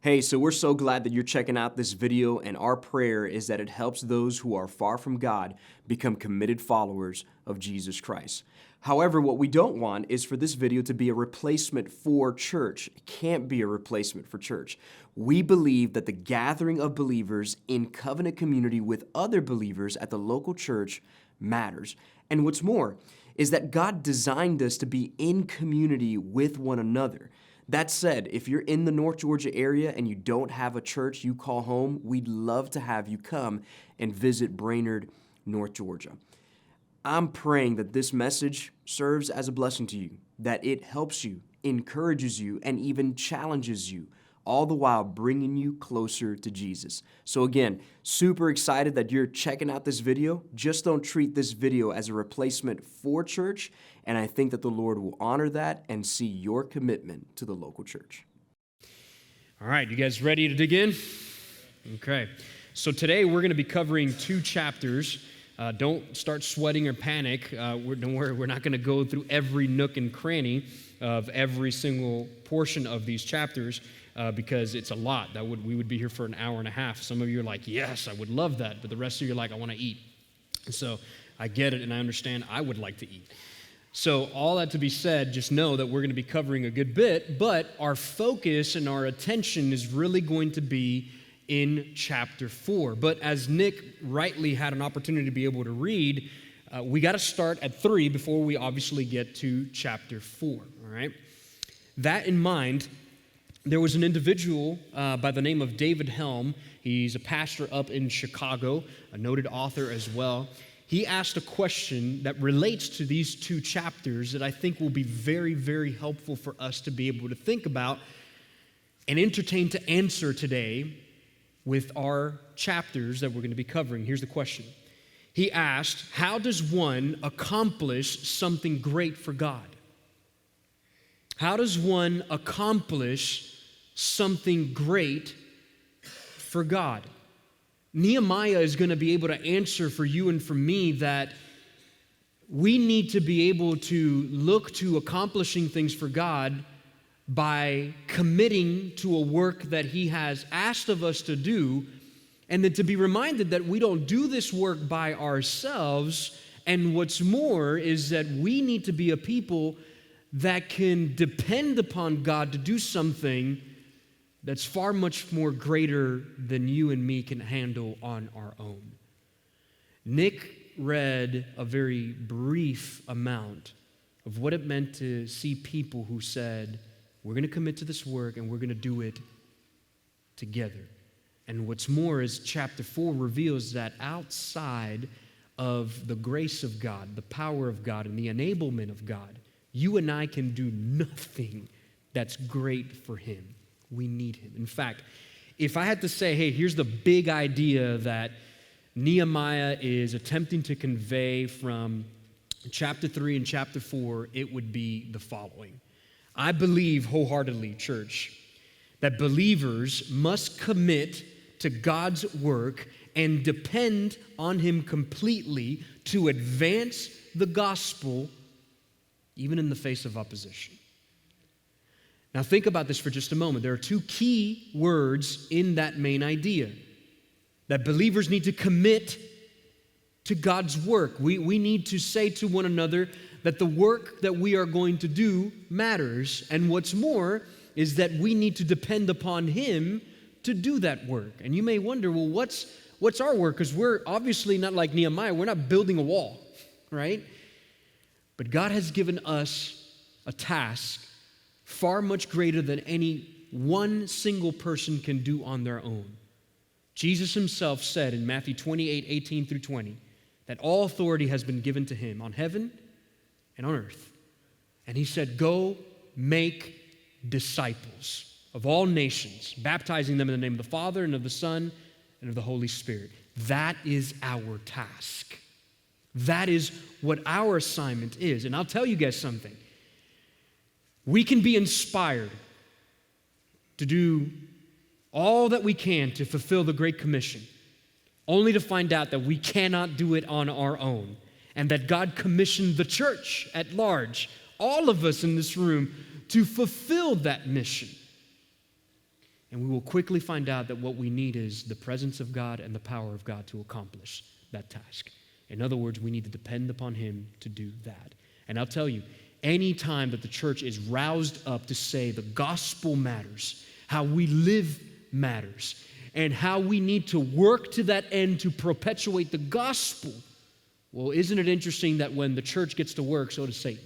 Hey, so we're so glad that you're checking out this video, and our prayer is that it helps those who are far from God become committed followers of Jesus Christ. However, what we don't want is for this video to be a replacement for church. It can't be a replacement for church. We believe that the gathering of believers in covenant community with other believers at the local church matters. And what's more is that God designed us to be in community with one another. That said, if you're in the North Georgia area and you don't have a church you call home, we'd love to have you come and visit Brainerd, North Georgia. I'm praying that this message serves as a blessing to you, that it helps you, encourages you, and even challenges you, all the while bringing you closer to Jesus. So again, super excited that you're checking out this video. Just don't treat this video as a replacement for church, and I think that the Lord will honor that and see your commitment to the local church. All right, you guys ready to dig in? Okay, so today we're going to be covering two chapters. Don't start sweating or panic. Don't worry, we're not going to go through every nook and cranny of every single portion of these chapters because it's a lot. We would be here for an hour and a half. Some of you are like, yes, I would love that, but the rest of you are like, I want to eat. And so I get it, and I understand I would like to eat. So all that to be said, just know that we're going to be covering a good bit, but our focus and our attention is really going to be in chapter 4. But as Nick rightly had an opportunity to be able to read, we got to start at 3 before we obviously get to chapter 4, all right? That in mind, there was an individual by the name of David Helm. He's a pastor up in Chicago, a noted author as well. He asked a question that relates to these two chapters that I think will be very, very helpful for us to be able to think about and entertain to answer today with our chapters that we're going to be covering. Here's the question. He asked, how does one accomplish something great for God? How does one accomplish something great for God? Nehemiah is going to be able to answer for you and for me that we need to be able to look to accomplishing things for God by committing to a work that He has asked of us to do, and then to be reminded that we don't do this work by ourselves, and what's more is that we need to be a people that can depend upon God to do something that's far much more greater than you and me can handle on our own. Nick read a very brief amount of what it meant to see people who said, we're going to commit to this work and we're going to do it together. And what's more is chapter 4 reveals that outside of the grace of God, the power of God, and the enablement of God, you and I can do nothing that's great for Him. We need Him. In fact, if I had to say, hey, here's the big idea that Nehemiah is attempting to convey from chapter 3 and chapter 4, it would be the following. I believe wholeheartedly, church, that believers must commit to God's work and depend on Him completely to advance the gospel, even in the face of opposition. Now think about this for just a moment. There are two key words in that main idea, that believers need to commit to God's work. We need to say to one another that the work that we are going to do matters, and what's more is that we need to depend upon Him to do that work. And you may wonder, well, what's our work? Because we're obviously not like Nehemiah. We're not building a wall, right? But God has given us a task far much greater than any one single person can do on their own. Jesus Himself said in Matthew 28:18 through 20, that all authority has been given to Him on heaven and on earth. And He said, go make disciples of all nations, baptizing them in the name of the Father and of the Son and of the Holy Spirit. That is our task. That is what our assignment is. And I'll tell you guys something. We can be inspired to do all that we can to fulfill the Great Commission, only to find out that we cannot do it on our own, and that God commissioned the church at large, all of us in this room, to fulfill that mission. And we will quickly find out that what we need is the presence of God and the power of God to accomplish that task. In other words, we need to depend upon Him to do that. And I'll tell you, any time that the church is roused up to say the gospel matters, how we live matters, and how we need to work to that end to perpetuate the gospel, well, isn't it interesting that when the church gets to work, so does Satan?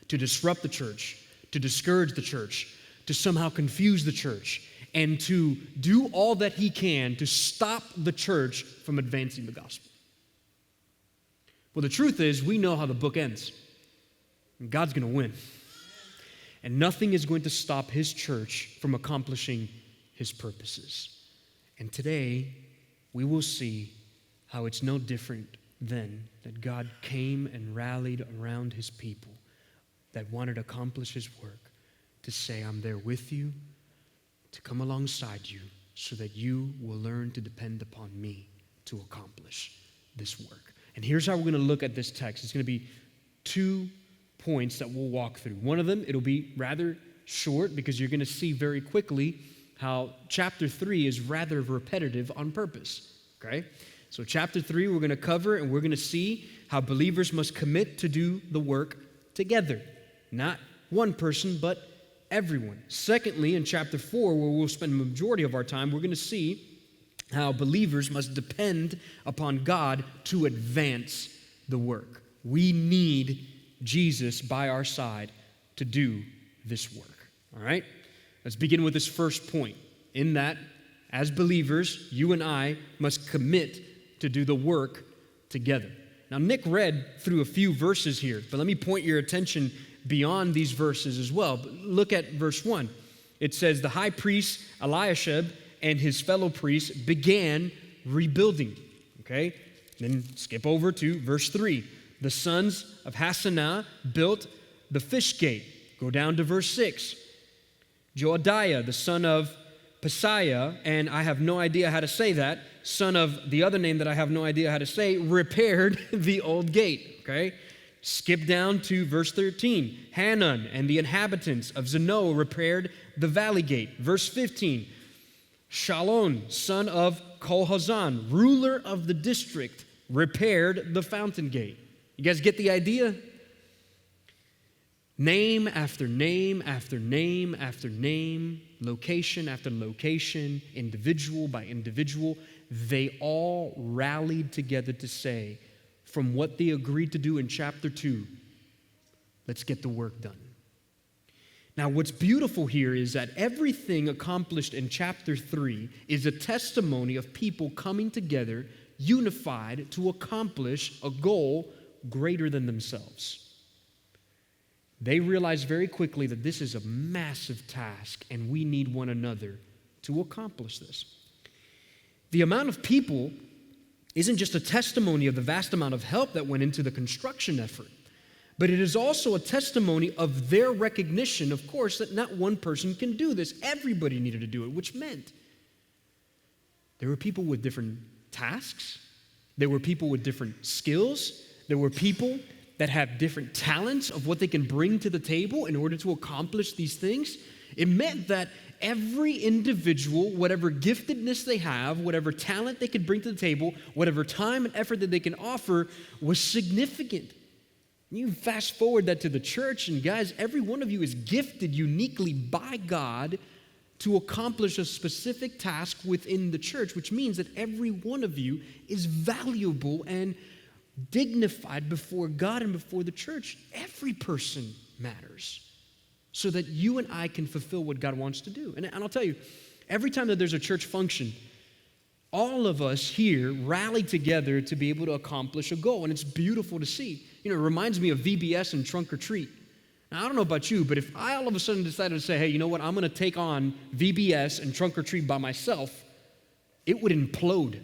To disrupt the church, to discourage the church, to somehow confuse the church, and to do all that he can to stop the church from advancing the gospel. Well, the truth is, we know how the book ends. And God's going to win. And nothing is going to stop His church from accomplishing His purposes. And today, we will see how it's no different than that God came and rallied around His people that wanted to accomplish His work, to say, I'm there with you, to come alongside you, so that you will learn to depend upon me to accomplish this work. And here's how we're going to look at this text. It's going to be 2 points that we'll walk through. One of them, it'll be rather short because you're going to see very quickly how chapter 3 is rather repetitive on purpose, okay? So chapter 3 we're going to cover, and we're going to see how believers must commit to do the work together. Not one person, but everyone. Secondly, in chapter 4, where we'll spend the majority of our time, we're going to see how believers must depend upon God to advance the work. We need Jesus by our side to do this work. All right? Let's begin with this first point. In that, as believers, you and I must commit to do the work together. Now, Nick read through a few verses here, but let me point your attention beyond these verses as well. But look at verse 1. It says, the high priest Eliashib and his fellow priests began rebuilding. Okay? Then skip over to verse 3. The sons of Hassanah built the fish gate. Go down to verse 6. Joadiah, the son of Pasaiah, and I have no idea how to say that, son of the other name that I have no idea how to say, repaired the old gate. Okay? Skip down to verse 13. Hanun and the inhabitants of Zanoah repaired the valley gate. Verse 15. Shalom, son of Kolhazan, ruler of the district, repaired the fountain gate. You guys get the idea? Name after name after name after name, location after location, individual by individual, they all rallied together to say, from what they agreed to do in chapter 2, let's get the work done. Now, what's beautiful here is that everything accomplished in chapter 3 is a testimony of people coming together, unified, to accomplish a goal greater than themselves. They realized very quickly that this is a massive task, and we need one another to accomplish this. The amount of people isn't just a testimony of the vast amount of help that went into the construction effort, but it is also a testimony of their recognition, of course, that not one person can do this. Everybody needed to do it, which meant there were people with different tasks. There were people with different skills. There were people that have different talents of what they can bring to the table in order to accomplish these things. It meant that every individual, whatever giftedness they have, whatever talent they could bring to the table, whatever time and effort that they can offer was significant. You fast forward that to the church, and guys, every one of you is gifted uniquely by God to accomplish a specific task within the church, which means that every one of you is valuable and dignified before God and before the church. Every person matters so that you and I can fulfill what God wants to do. And I'll tell you, every time that there's a church function, all of us here rally together to be able to accomplish a goal, and it's beautiful to see. You know, it reminds me of VBS and Trunk or Treat. Now, I don't know about you, but if I all of a sudden decided to say, hey, you know what, I'm going to take on VBS and Trunk or Treat by myself, it would implode.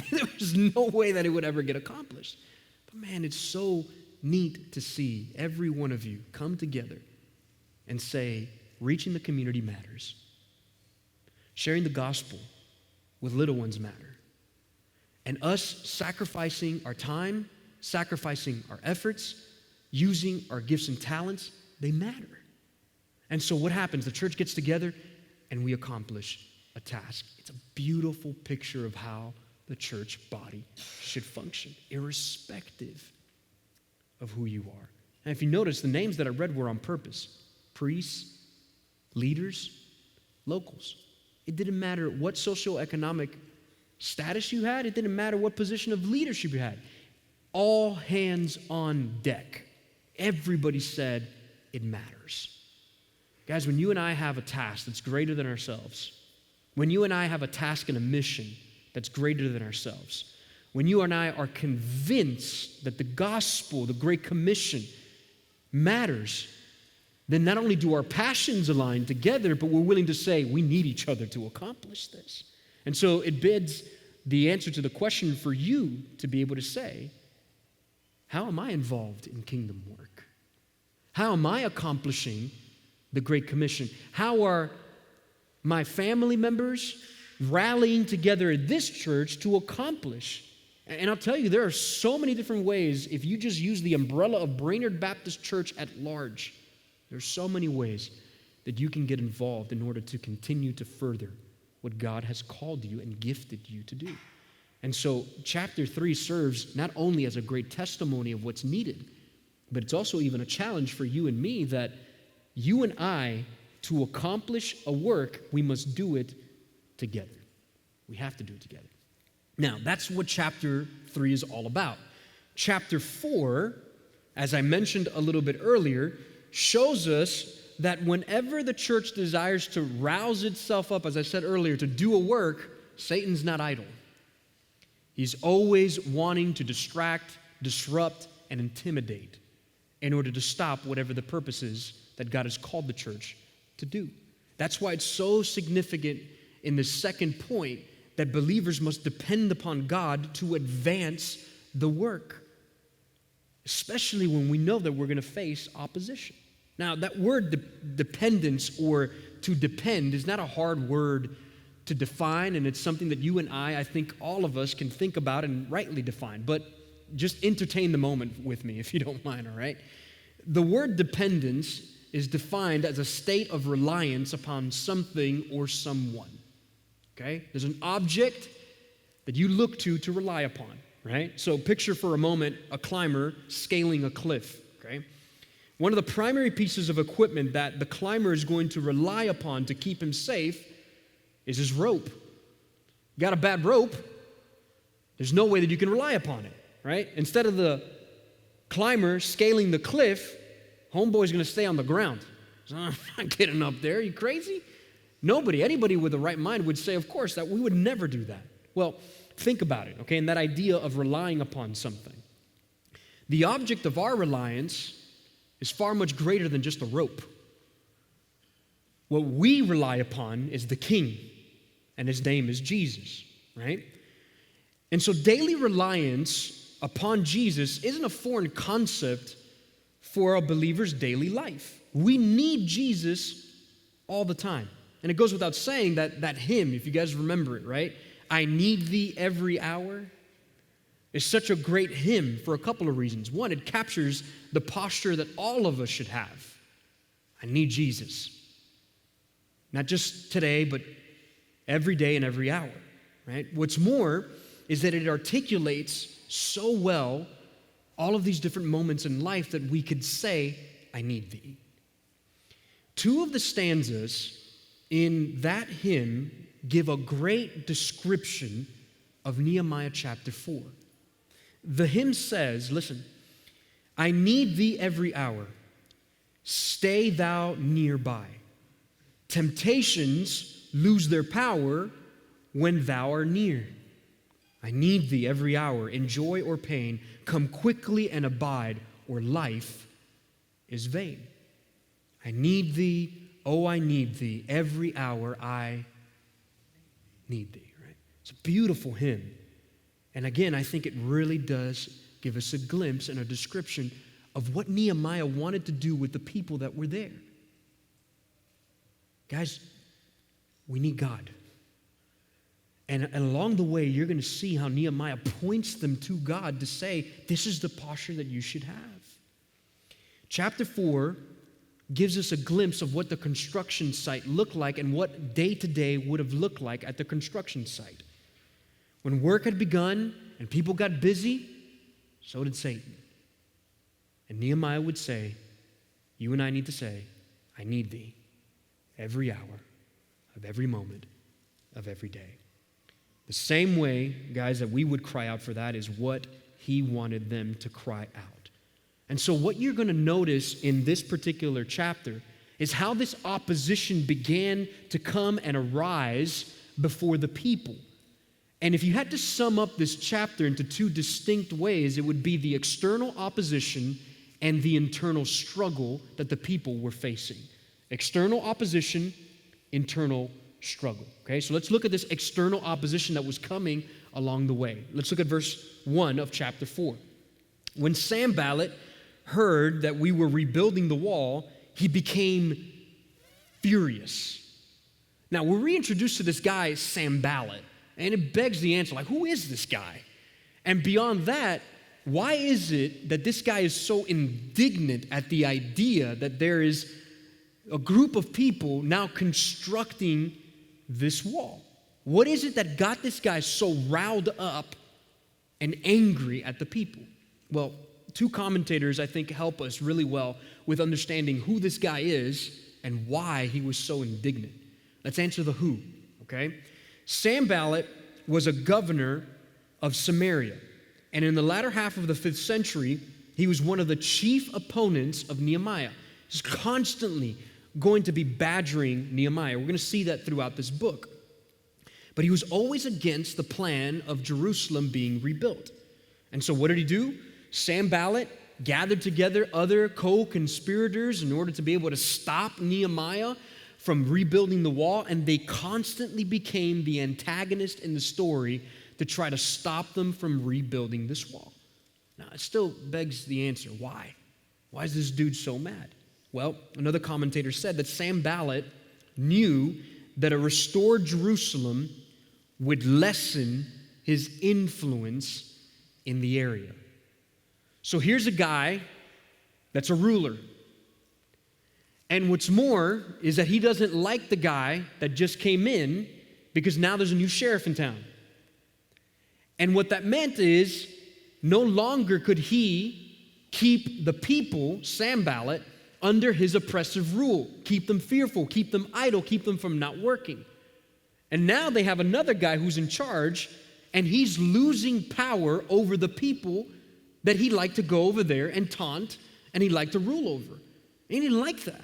There's no way that it would ever get accomplished. But man, it's so neat to see every one of you come together and say, reaching the community matters. Sharing the gospel with little ones matter. And us sacrificing our time, sacrificing our efforts, using our gifts and talents, they matter. And so what happens? The church gets together and we accomplish a task. It's a beautiful picture of how the church body should function, irrespective of who you are. And if you notice, the names that I read were on purpose. Priests, leaders, locals. It didn't matter what socioeconomic status you had. It didn't matter what position of leadership you had. All hands on deck. Everybody said it matters. Guys, when you and I have a task that's greater than ourselves, when you and I have a task and a mission that's greater than ourselves, when you and I are convinced that the gospel, the Great Commission, matters, then not only do our passions align together, but we're willing to say we need each other to accomplish this. And so it bids the answer to the question for you to be able to say, how am I involved in kingdom work? How am I accomplishing the Great Commission? How are my family members rallying together at this church to accomplish? And I'll tell you, there are so many different ways. If you just use the umbrella of Brainerd Baptist Church at large, there's so many ways that you can get involved in order to continue to further what God has called you and gifted you to do. And so chapter 3 serves not only as a great testimony of what's needed, but it's also even a challenge for you and me that you and I, to accomplish a work, we must do it together. We have to do it together. Now, that's what chapter 3 is all about. Chapter 4, as I mentioned a little bit earlier, shows us that whenever the church desires to rouse itself up, as I said earlier, to do a work, Satan's not idle. He's always wanting to distract, disrupt, and intimidate in order to stop whatever the purpose is that God has called the church to do. That's why it's so significant in the second point that believers must depend upon God to advance the work, especially when we know that we're going to face opposition. Now, that word dependence or to depend is not a hard word to define, and it's something that you and I think all of us can think about and rightly define, but just entertain the moment with me if you don't mind, all right? The word dependence is defined as a state of reliance upon something or someone, okay? There's an object that you look to rely upon, right? So picture for a moment a climber scaling a cliff, okay? One of the primary pieces of equipment that the climber is going to rely upon to keep him safe is his rope. You got a bad rope, there's no way that you can rely upon it, right? Instead of the climber scaling the cliff, homeboy's going to stay on the ground. I'm not getting up there. Are you crazy? Anybody with the right mind would say, of course, that we would never do that. Well, think about it, okay? And that idea of relying upon something. The object of our reliance is far much greater than just a rope. What we rely upon is the King, and his name is Jesus, right? And so daily reliance upon Jesus isn't a foreign concept for a believer's daily life. We need Jesus all the time. And it goes without saying that hymn, if you guys remember it, right? I need thee every hour, is such a great hymn for a couple of reasons. One, it captures the posture that all of us should have. I need Jesus. Not just today, but every day and every hour, right? What's more is that it articulates so well all of these different moments in life that we could say, I need thee. Two of the stanzas in that hymn give a great description of Nehemiah chapter 4. The hymn says, listen, I need thee every hour. Stay thou nearby. Temptations lose their power when thou art near. I need thee every hour, in joy or pain. Come quickly and abide, or life is vain. I need thee, oh, I need thee, every hour I need thee, right? It's a beautiful hymn. And again, I think it really does give us a glimpse and a description of what Nehemiah wanted to do with the people that were there. Guys, we need God. And along the way, you're going to see how Nehemiah points them to God to say, this is the posture that you should have. Chapter 4 gives us a glimpse of what the construction site looked like and what day-to-day would have looked like at the construction site. When work had begun and people got busy, so did Satan. And Nehemiah would say, you and I need to say, I need thee every hour of every moment of every day. The same way, guys, that we would cry out for that is what he wanted them to cry out. And so what you're going to notice in this particular chapter is how this opposition began to come and arise before the people. And if you had to sum up this chapter into two distinct ways, it would be the external opposition and the internal struggle that the people were facing. External opposition, internal struggle. Okay, so let's look at this external opposition that was coming along the way. Let's look at verse 1 of chapter 4. When Sanballat heard that we were rebuilding the wall, he became furious. Now, we're reintroduced to this guy, Sanballat, and it begs the answer, like, who is this guy? And beyond that, why is it that this guy is so indignant at the idea that there is a group of people now constructing this wall? What is it that got this guy so riled up and angry at the people? Well, two commentators, I think, help us really well with understanding who this guy is and why he was so indignant. Let's answer the who, okay? Sanballat was a governor of Samaria, and in the latter half of the 5th century, he was one of the chief opponents of Nehemiah. He's constantly going to be badgering Nehemiah. We're going to see that throughout this book. But he was always against the plan of Jerusalem being rebuilt. And so what did he do? Sanballat gathered together other co-conspirators in order to be able to stop Nehemiah from rebuilding the wall, and they constantly became the antagonist in the story to try to stop them from rebuilding this wall. Now, it still begs the answer, why? Why is this dude so mad? Well, another commentator said that Sanballat knew that a restored Jerusalem would lessen his influence in the area. So here's a guy that's a ruler. And what's more is that he doesn't like the guy that just came in because now there's a new sheriff in town. And what that meant is no longer could he keep the people, Sanballat, under his oppressive rule, keep them fearful, keep them idle, keep them from not working. And now they have another guy who's in charge, and he's losing power over the people that he liked to go over there and taunt, and he liked to rule over. And he didn't like that.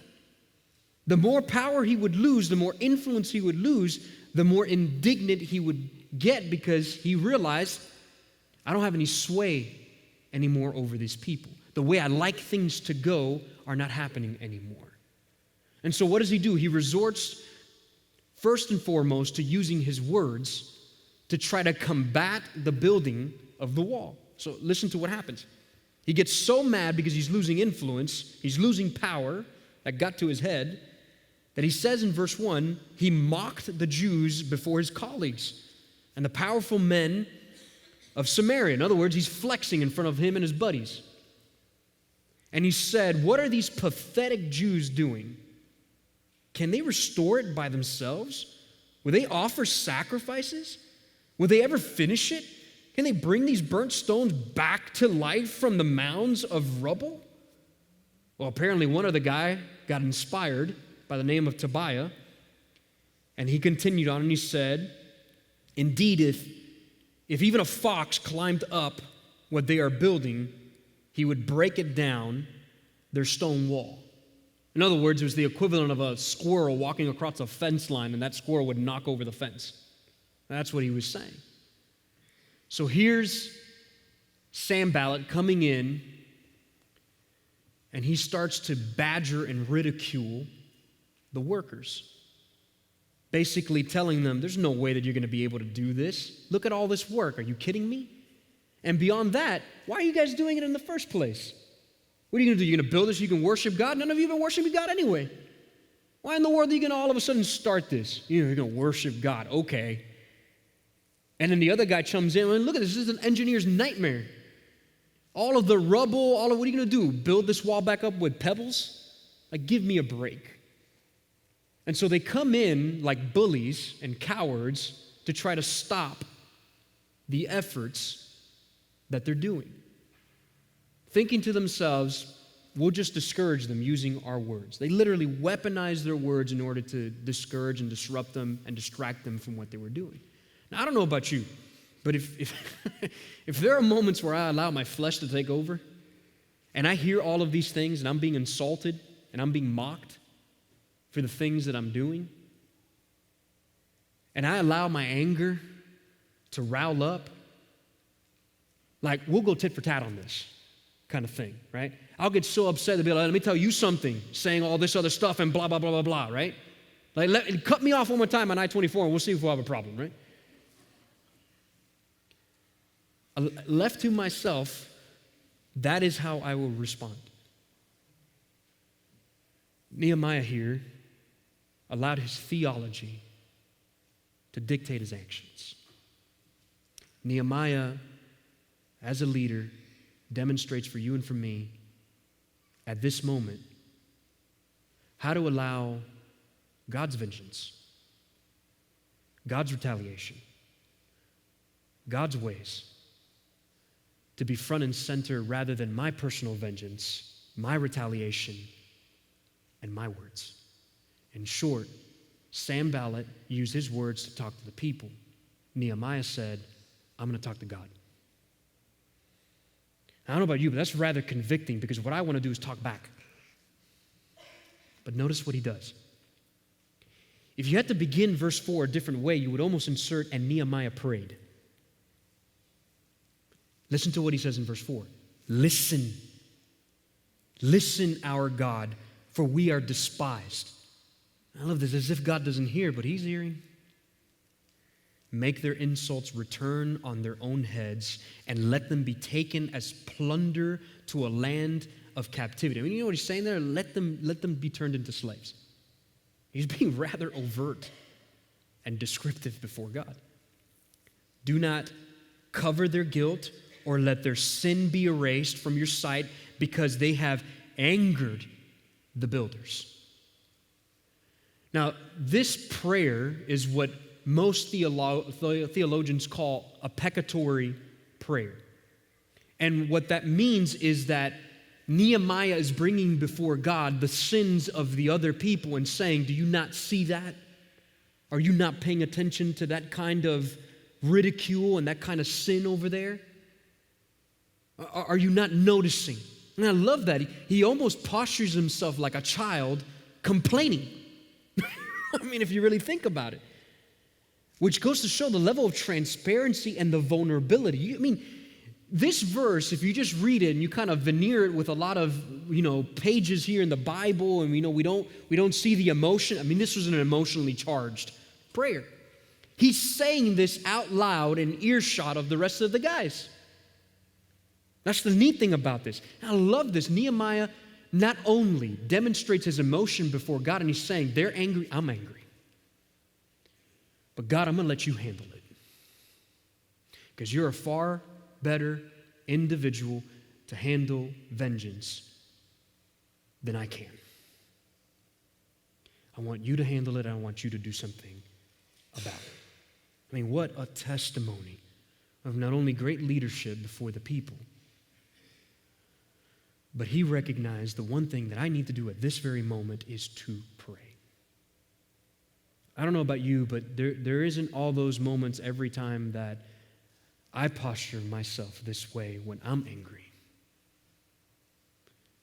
The more power he would lose, the more influence he would lose, the more indignant he would get because he realized, I don't have any sway anymore over these people. The way I like things to go are not happening anymore. And so what does he do? He resorts first and foremost to using his words to try to combat the building of the wall. So listen to what happens. He gets so mad because he's losing influence, he's losing power that got to his head, that he says in verse 1, he mocked the Jews before his colleagues and the powerful men of Samaria. In other words, he's flexing in front of him and his buddies. And he said, what are these pathetic Jews doing? Can they restore it by themselves? Will they offer sacrifices? Will they ever finish it? Can they bring these burnt stones back to life from the mounds of rubble? Well, apparently one other guy got inspired by the name of Tobiah, and he continued on and he said, indeed, if even a fox climbed up what they are building, he would break it down, their stone wall. In other words, it was the equivalent of a squirrel walking across a fence line, and that squirrel would knock over the fence. That's what he was saying. So here's Sanballat coming in, and he starts to badger and ridicule the workers, basically telling them, there's no way that you're going to be able to do this. Look at all this work. Are you kidding me? And beyond that, why are you guys doing it in the first place? What are you going to do? You're going to build this so you can worship God? None of you have been worshiping God anyway. Why in the world are you going to all of a sudden start this? You're going to worship God. Okay. And then the other guy chimes in, and look at this. This is an engineer's nightmare. All of the rubble, what are you going to do? Build this wall back up with pebbles? Like, give me a break. And so they come in like bullies and cowards to try to stop the efforts that they're doing, thinking to themselves, we'll just discourage them using our words. They literally weaponize their words in order to discourage and disrupt them and distract them from what they were doing. Now, I don't know about you, but if if there are moments where I allow my flesh to take over and I hear all of these things and I'm being insulted and I'm being mocked for the things that I'm doing, and I allow my anger to rile up, like, we'll go tit for tat on this kind of thing, right? I'll get so upset, they'll be like, let me tell you something, saying all this other stuff and blah, blah, blah, blah, blah, right? Like, cut me off one more time on I-24 and we'll see if we'll have a problem, right? Left to myself, that is how I will respond. Nehemiah here allowed his theology to dictate his actions. Nehemiah, as a leader, demonstrates for you and for me at this moment how to allow God's vengeance, God's retaliation, God's ways to be front and center rather than my personal vengeance, my retaliation, and my words. In short, Sanballat used his words to talk to the people. Nehemiah said, I'm going to talk to God. I don't know about you, but that's rather convicting because what I want to do is talk back. But notice what he does. If you had to begin verse 4 a different way, you would almost insert, and Nehemiah prayed. Listen to what he says in verse 4. Listen, our God, for we are despised. I love this, as if God doesn't hear, but he's hearing. Make their insults return on their own heads, and let them be taken as plunder to a land of captivity. I mean, you know what he's saying there? Let them be turned into slaves. He's being rather overt and descriptive before God. Do not cover their guilt or let their sin be erased from your sight, because they have angered the builders. Now, this prayer is what most theologians call a peccatory prayer. And what that means is that Nehemiah is bringing before God the sins of the other people and saying, do you not see that? Are you not paying attention to that kind of ridicule and that kind of sin over there? Are you not noticing? And I love that. He almost postures himself like a child complaining. I mean, if you really think about it. Which goes to show the level of transparency and the vulnerability. I mean, this verse, if you just read it and you kind of veneer it with a lot of, pages here in the Bible, and we don't see the emotion. I mean, this was an emotionally charged prayer. He's saying this out loud in earshot of the rest of the guys. That's the neat thing about this. I love this. Nehemiah not only demonstrates his emotion before God, and he's saying, they're angry, I'm angry. But God, I'm going to let you handle it. Because you're a far better individual to handle vengeance than I can. I want you to handle it. I want you to do something about it. I mean, what a testimony of not only great leadership before the people, but he recognized the one thing that I need to do at this very moment is to pray. I don't know about you, but there isn't all those moments every time that I posture myself this way when I'm angry.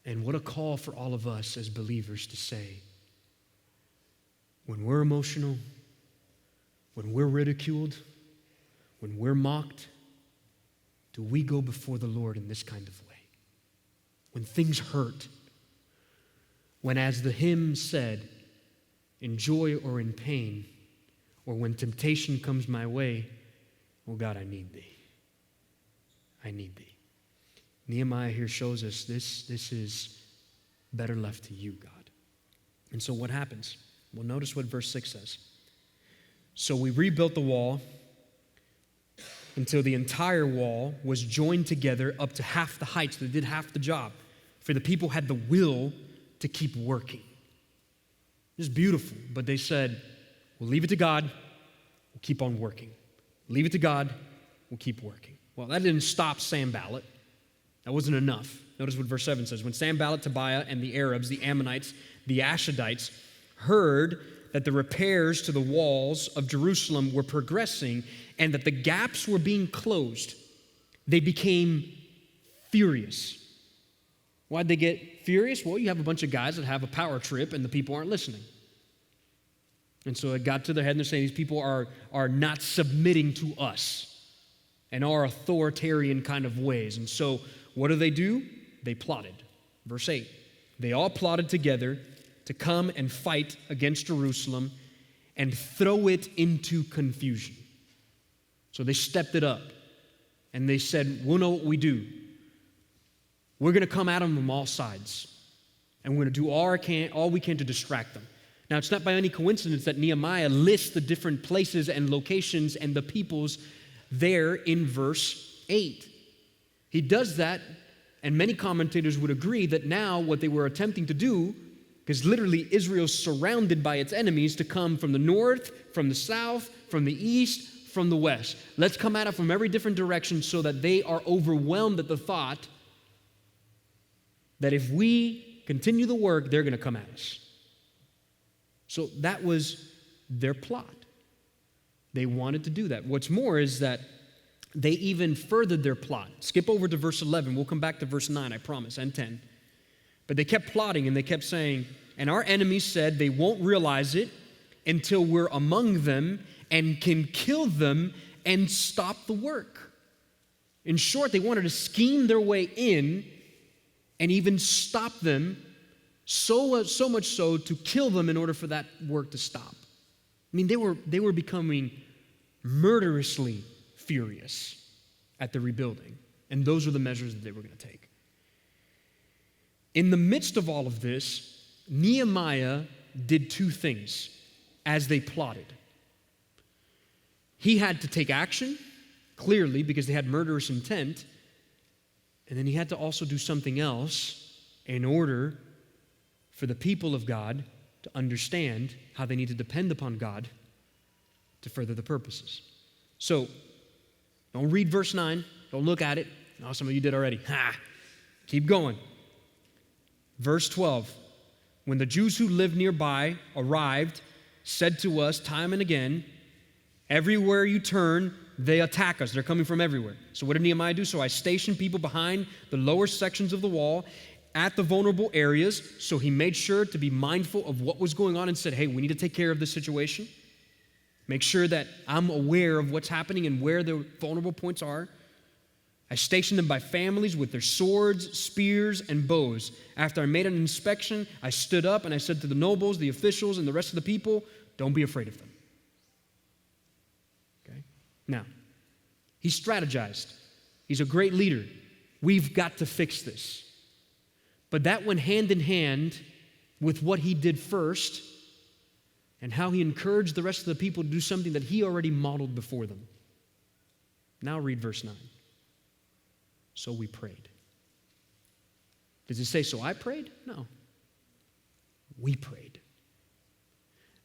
And what a call for all of us as believers to say, when we're emotional, when we're ridiculed, when we're mocked, do we go before the Lord in this kind of way? When things hurt, when, as the hymn said, in joy or in pain, or when temptation comes my way, oh God, I need thee. I need thee. Nehemiah here shows us this is better left to you, God. And so what happens? Well, notice what verse 6 says. So we rebuilt the wall until the entire wall was joined together up to half the height, so they did half the job. For the people had the will to keep working. It's beautiful, but they said, we'll leave it to God, we'll keep on working. Leave it to God, we'll keep working. Well, that didn't stop Sanballat. That wasn't enough. Notice what verse 7 says. When Sanballat, Tobiah, and the Arabs, the Ammonites, the Ashdodites, heard that the repairs to the walls of Jerusalem were progressing and that the gaps were being closed, they became furious. Why'd they get furious? Well, you have a bunch of guys that have a power trip and the people aren't listening. And so it got to their head and they're saying these people are not submitting to us and our authoritarian kind of ways. And so what do? They plotted. Verse 8, they all plotted together to come and fight against Jerusalem and throw it into confusion. So they stepped it up and they said, we'll know what we do. We're going to come at them from all sides and we're going to do all we can to distract them. Now, it's not by any coincidence that Nehemiah lists the different places and locations and the peoples there in verse 8. He does that, and many commentators would agree that now what they were attempting to do, because literally Israel's surrounded by its enemies to come from the north, from the south, from the east, from the west. Let's come at it from every different direction so that they are overwhelmed at the thought that if we continue the work, they're going to come at us. So that was their plot. They wanted to do that. What's more is that they even furthered their plot. Skip over to verse 11. We'll come back to verse 9, I promise, and 10. But they kept plotting and they kept saying, and our enemies said they won't realize it until we're among them and can kill them and stop the work. In short, they wanted to scheme their way in and even stop them, so much so to kill them in order for that work to stop. I mean, they were becoming murderously furious at the rebuilding, and those were the measures that they were going to take. In the midst of all of this, Nehemiah did two things as they plotted. He had to take action, clearly, because they had murderous intent, and then he had to also do something else in order for the people of God to understand how they need to depend upon God to further the purposes. So, don't read verse 9. Don't look at it. Oh, some of you did already. Keep going. Verse 12. When the Jews who lived nearby arrived, said to us time and again, everywhere you turn, they attack us. They're coming from everywhere. So what did Nehemiah do? So I stationed people behind the lower sections of the wall at the vulnerable areas. So he made sure to be mindful of what was going on and said, hey, we need to take care of this situation. Make sure that I'm aware of what's happening and where the vulnerable points are. I stationed them by families with their swords, spears, and bows. After I made an inspection, I stood up and I said to the nobles, the officials, and the rest of the people, don't be afraid of them. Okay? Now, he strategized. He's a great leader. We've got to fix this. But that went hand in hand with what he did first and how he encouraged the rest of the people to do something that he already modeled before them. Now read verse 9. So we prayed. Does it say, so I prayed? No. We prayed.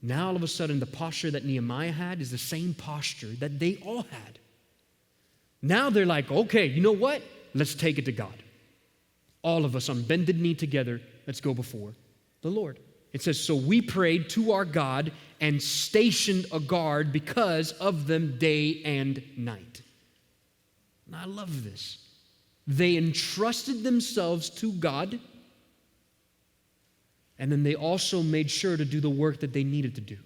Now all of a sudden the posture that Nehemiah had is the same posture that they all had. Now they're like, okay, you know what? Let's take it to God. All of us on bended knee together, let's go before the Lord. It says, so we prayed to our God and stationed a guard because of them day and night. And I love this. They entrusted themselves to God, and then they also made sure to do the work that they needed to do.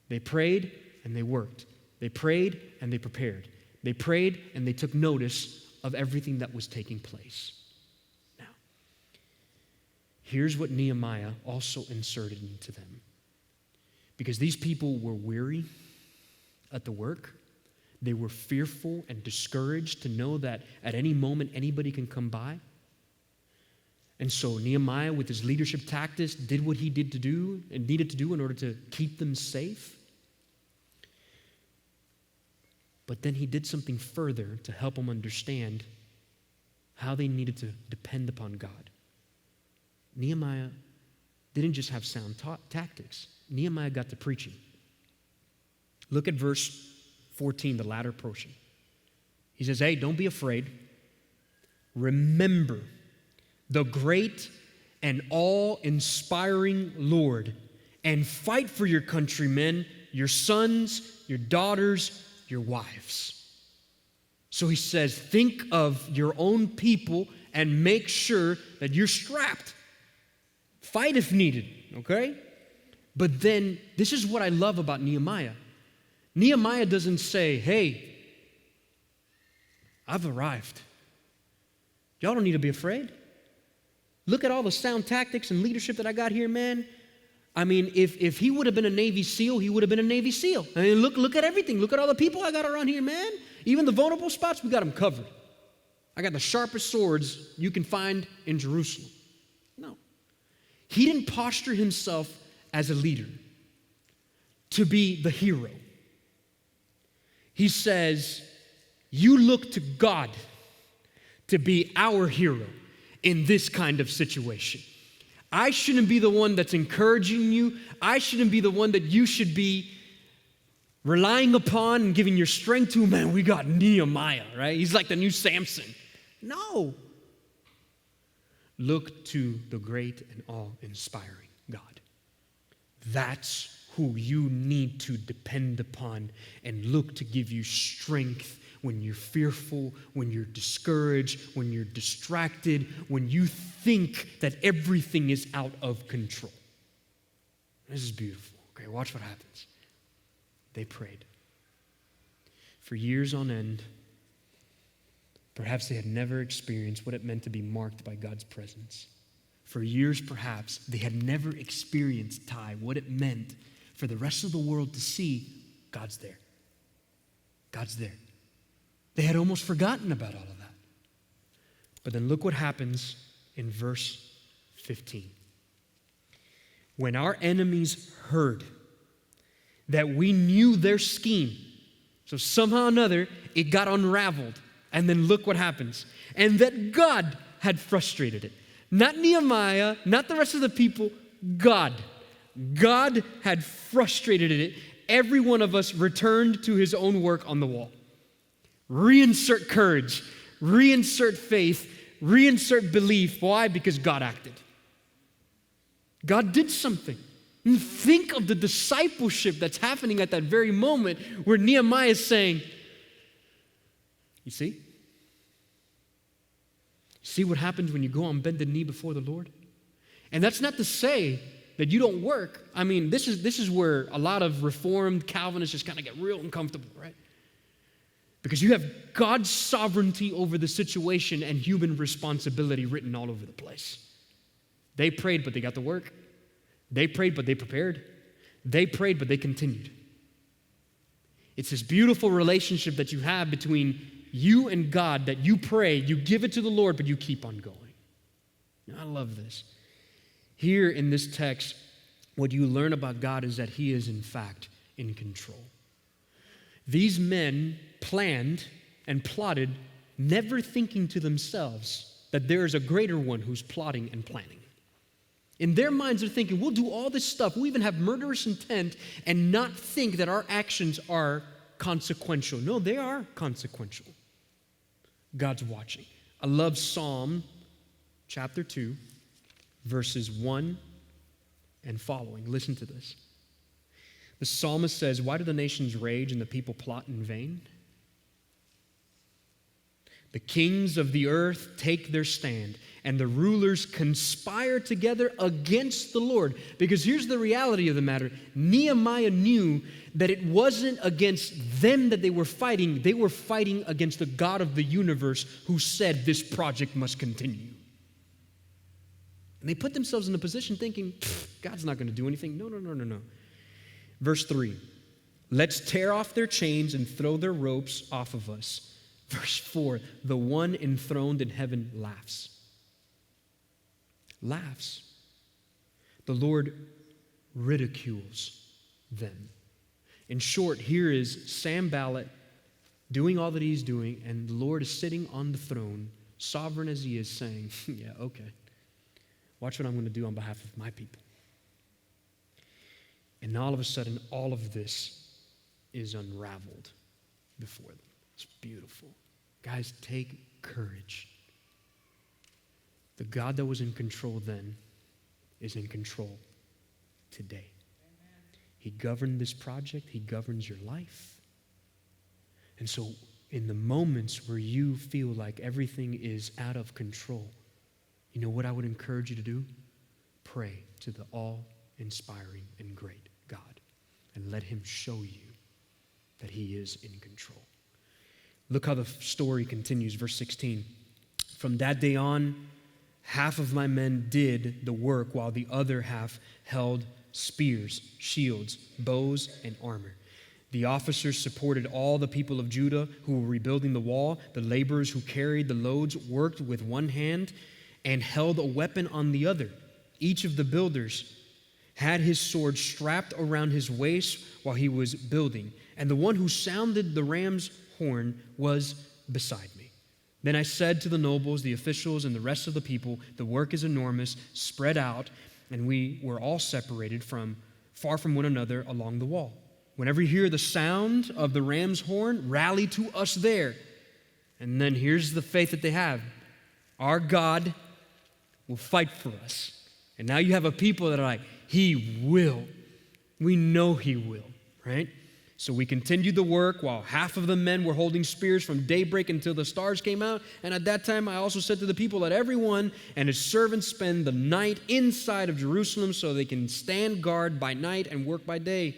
They prayed and they worked. They prayed and they prepared. They prayed and they took notice of everything that was taking place. Now, here's what Nehemiah also inserted into them. Because these people were weary at the work. They were fearful and discouraged to know that at any moment anybody can come by. And so Nehemiah, with his leadership tactics, did what he did to do and needed to do in order to keep them safe. But then he did something further to help them understand how they needed to depend upon God. Nehemiah didn't just have sound tactics. Nehemiah got to preaching. Look at verse 14, the latter portion. He says, hey, don't be afraid. Remember the great and awe-inspiring Lord, and fight for your countrymen, your sons, your daughters, your wives. So he says, think of your own people and make sure that you're strapped. Fight if needed, okay? But then, this is what I love about Nehemiah. Nehemiah doesn't say, hey, I've arrived. Y'all don't need to be afraid. Look at all the sound tactics and leadership that I got here, man. I mean, if he would have been a Navy SEAL, he would have been a Navy SEAL. I mean, look at everything. Look at all the people I got around here, man. Even the vulnerable spots, we got them covered. I got the sharpest swords you can find in Jerusalem. No. He didn't posture himself as a leader to be the hero. He says, you look to God to be our hero in this kind of situation. I shouldn't be the one that's encouraging you. I shouldn't be the one that you should be relying upon and giving your strength to. Man, we got Nehemiah, right? He's like the new Samson. No. Look to the great and awe-inspiring God. That's who you need to depend upon and look to give you strength when you're fearful, when you're discouraged, when you're distracted, when you think that everything is out of control. This is beautiful. Okay, watch what happens. They prayed. For years on end, perhaps they had never experienced what it meant to be marked by God's presence. For years, perhaps, they had never experienced, what it meant for the rest of the world to see God's there. God's there. They had almost forgotten about all of that. But then look what happens in verse 15. When our enemies heard that we knew their scheme, so somehow or another, it got unraveled. And then look what happens. And that God had frustrated it. Not Nehemiah, not the rest of the people, God. God had frustrated it. Every one of us returned to his own work on the wall. Reinsert courage, reinsert faith, reinsert belief. Why? Because God acted. God did something. And think of the discipleship that's happening at that very moment where Nehemiah is saying, you see? See what happens when you go on bended knee before the Lord? And that's not to say that you don't work. I mean, this is where a lot of Reformed Calvinists just kind of get real uncomfortable, right? Because you have God's sovereignty over the situation and human responsibility written all over the place. They prayed, but they got to work. They prayed, but they prepared. They prayed, but they continued. It's this beautiful relationship that you have between you and God, that you pray, you give it to the Lord, but you keep on going. I love this. Here in this text, what you learn about God is that he is, in fact, in control. These men planned and plotted, never thinking to themselves that there is a greater one who's plotting and planning. In their minds, they're thinking, we'll do all this stuff, we'll even have murderous intent, and not think that our actions are consequential. No, they are consequential. God's watching. I love Psalm chapter 2, verses 1 and following. Listen to this. The psalmist says, why do the nations rage and the people plot in vain? The kings of the earth take their stand, and the rulers conspire together against the Lord. Because here's the reality of the matter. Nehemiah knew that it wasn't against them that they were fighting against the God of the universe who said this project must continue. And they put themselves in a position thinking, God's not going to do anything. No. Verse 3, let's tear off their chains and throw their ropes off of us. Verse 4, the one enthroned in heaven laughs. Laughs. The Lord ridicules them. In short, here is Sanballat doing all that he's doing, and the Lord is sitting on the throne, sovereign as he is, saying, yeah, okay. Watch what I'm going to do on behalf of my people. And all of a sudden, all of this is unraveled before them. It's beautiful. Guys, take courage. The God that was in control then is in control today. He governed this project. He governs your life. And so in the moments where you feel like everything is out of control, you know what I would encourage you to do? Pray to the all-inspiring and great God and let him show you that he is in control. Look how the story continues, verse 16. From that day on, half of my men did the work while the other half held spears, shields, bows, and armor. The officers supported all the people of Judah who were rebuilding the wall. The laborers who carried the loads worked with one hand and held a weapon on the other. Each of the builders had his sword strapped around his waist while he was building, and the one who sounded the ram's horn was beside me. Then I said to the nobles, the officials, and the rest of the people, the work is enormous, spread out, and we were all separated far from one another along the wall. Whenever you hear the sound of the ram's horn, rally to us there. And then here's the faith that they have. Our God will fight for us. And now you have a people that are like, he will. We know he will, right? So we continued the work while half of the men were holding spears from daybreak until the stars came out. And at that time, I also said to the people, let everyone and his servants spend the night inside of Jerusalem so they can stand guard by night and work by day.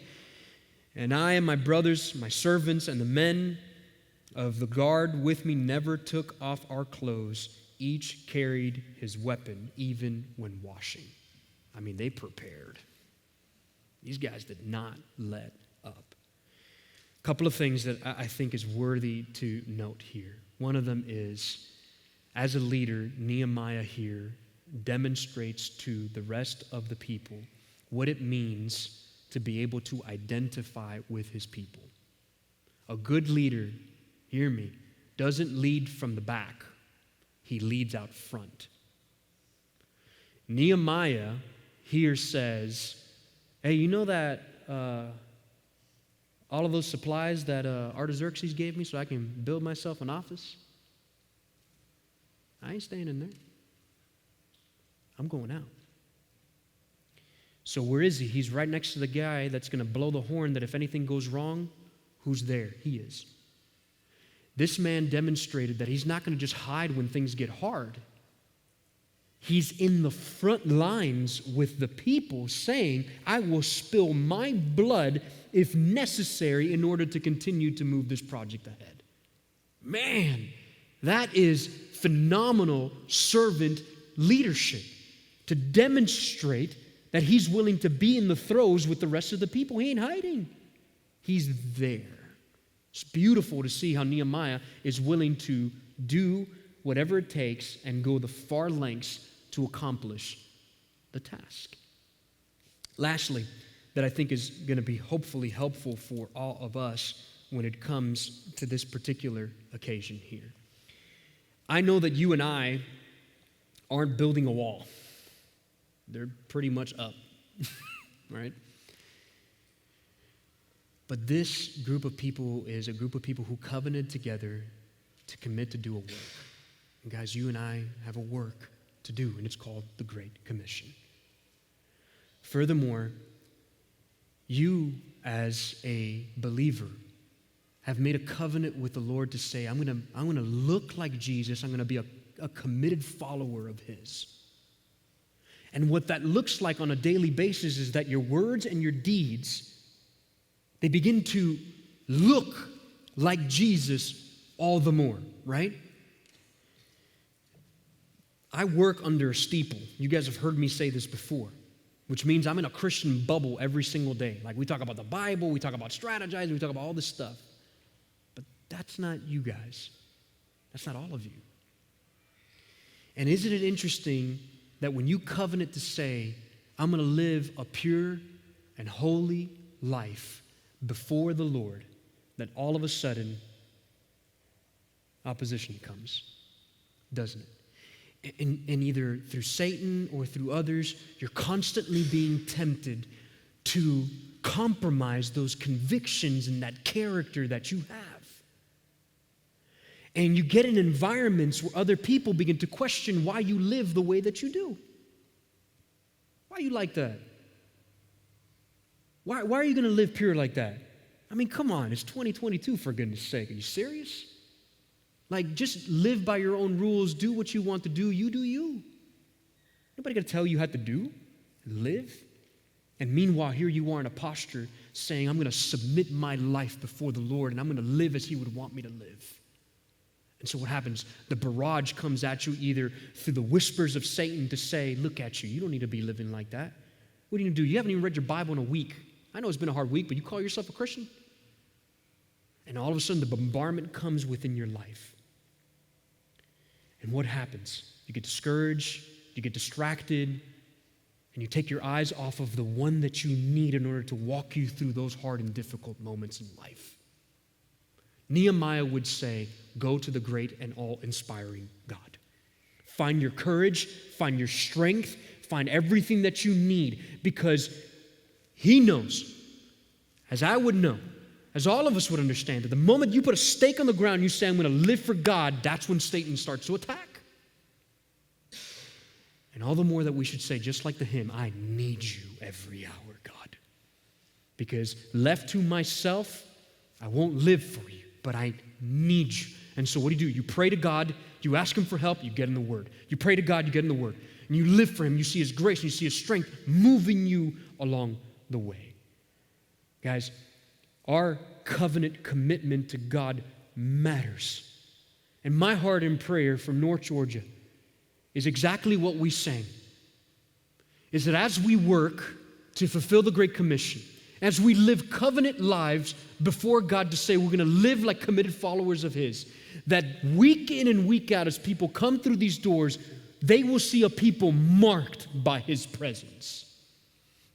And I and my brothers, my servants, and the men of the guard with me never took off our clothes. Each carried his weapon, even when washing. I mean, they prepared. These guys did not let up. A couple of things that I think is worthy to note here. One of them is, as a leader, Nehemiah here demonstrates to the rest of the people what it means to be able to identify with his people. A good leader, hear me, doesn't lead from the back. He leads out front. Nehemiah here says, hey, you know that all of those supplies that Artaxerxes gave me so I can build myself an office? I ain't staying in there. I'm going out. So where is he? He's right next to the guy that's going to blow the horn that if anything goes wrong, who's there? He is. This man demonstrated that he's not going to just hide when things get hard. He's in the front lines with the people saying, I will spill my blood if necessary in order to continue to move this project ahead. Man, that is phenomenal servant leadership to demonstrate that he's willing to be in the throes with the rest of the people. He ain't hiding. He's there. It's beautiful to see how Nehemiah is willing to do whatever it takes and go the far lengths to accomplish the task. Lastly, that I think is going to be hopefully helpful for all of us when it comes to this particular occasion here. I know that you and I aren't building a wall. They're pretty much up, right? But this group of people is a group of people who covenanted together to commit to do a work. And guys, you and I have a work to do, and it's called the Great Commission. Furthermore, you as a believer have made a covenant with the Lord to say, I'm going to look like Jesus. I'm going to be a committed follower of his. And what that looks like on a daily basis is that your words and your deeds, they begin to look like Jesus all the more, right? I work under a steeple. You guys have heard me say this before, which means I'm in a Christian bubble every single day. Like we talk about the Bible, we talk about strategizing, we talk about all this stuff. But that's not you guys. That's not all of you. And isn't it interesting that when you covenant to say, I'm going to live a pure and holy life before the Lord, that all of a sudden opposition comes, doesn't it? And either through Satan or through others, you're constantly being tempted to compromise those convictions and that character that you have. And you get in environments where other people begin to question why you live the way that you do. Why are you like that? Why are you going to live pure like that? I mean, come on, it's 2022, for goodness sake. Are you serious? Like, just live by your own rules, do what you want to do, you do you. Nobody got to tell you how to do, live. And meanwhile, here you are in a posture saying, I'm going to submit my life before the Lord, and I'm going to live as He would want me to live. And so what happens? The barrage comes at you either through the whispers of Satan to say, look at you, you don't need to be living like that. What are you going to do? You haven't even read your Bible in a week. I know it's been a hard week, but you call yourself a Christian? And all of a sudden, the bombardment comes within your life. And what happens? You get discouraged, you get distracted, and you take your eyes off of the one that you need in order to walk you through those hard and difficult moments in life. Nehemiah would say, go to the great and all-inspiring God. Find your courage, find your strength, find everything that you need, because He knows, as I would know, as all of us would understand, that the moment you put a stake on the ground, you say, I'm going to live for God, that's when Satan starts to attack. And all the more that we should say, just like the hymn, I need you every hour, God. Because left to myself, I won't live for you, but I need you. And so what do? You pray to God, you ask Him for help, you get in the Word. You pray to God, you get in the Word. And you live for Him, you see His grace, and you see His strength moving you along the way. Guys, our covenant commitment to God matters. And my heart and prayer from North Georgia is exactly what we sang, is that as we work to fulfill the Great Commission, as we live covenant lives before God to say we're going to live like committed followers of His, that week in and week out as people come through these doors, they will see a people marked by His presence.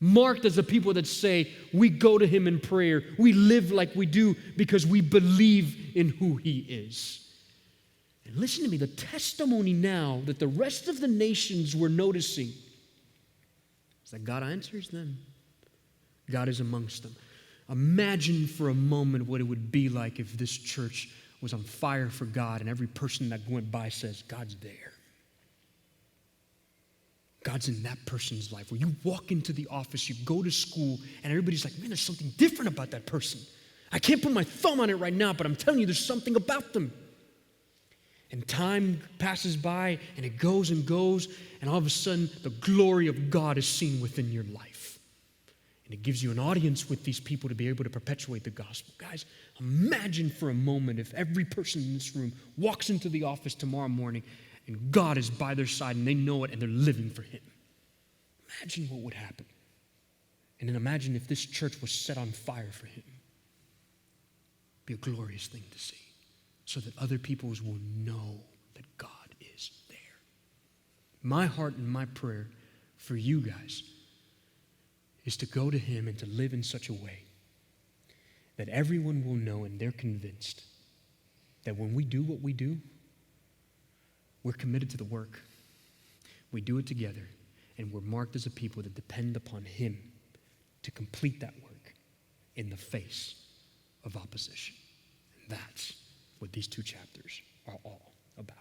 Marked as a people that say, we go to Him in prayer, we live like we do because we believe in who He is. And listen to me, the testimony now that the rest of the nations were noticing is that God answers them. God is amongst them. Imagine for a moment what it would be like if this church was on fire for God and every person that went by says, God's there. God's in that person's life. Where you walk into the office, you go to school, and everybody's like, man, there's something different about that person. I can't put my thumb on it right now, but I'm telling you, there's something about them. And time passes by, and it goes and goes, and all of a sudden, the glory of God is seen within your life. And it gives you an audience with these people to be able to perpetuate the gospel. Guys, imagine for a moment if every person in this room walks into the office tomorrow morning and God is by their side and they know it and they're living for Him. Imagine what would happen. And then imagine if this church was set on fire for Him. It'd be a glorious thing to see, so that other peoples will know that God is there. My heart and my prayer for you guys is to go to Him and to live in such a way that everyone will know and they're convinced that when we do what we do, we're committed to the work. We do it together, and we're marked as a people that depend upon Him to complete that work in the face of opposition. And that's what these two chapters are all about.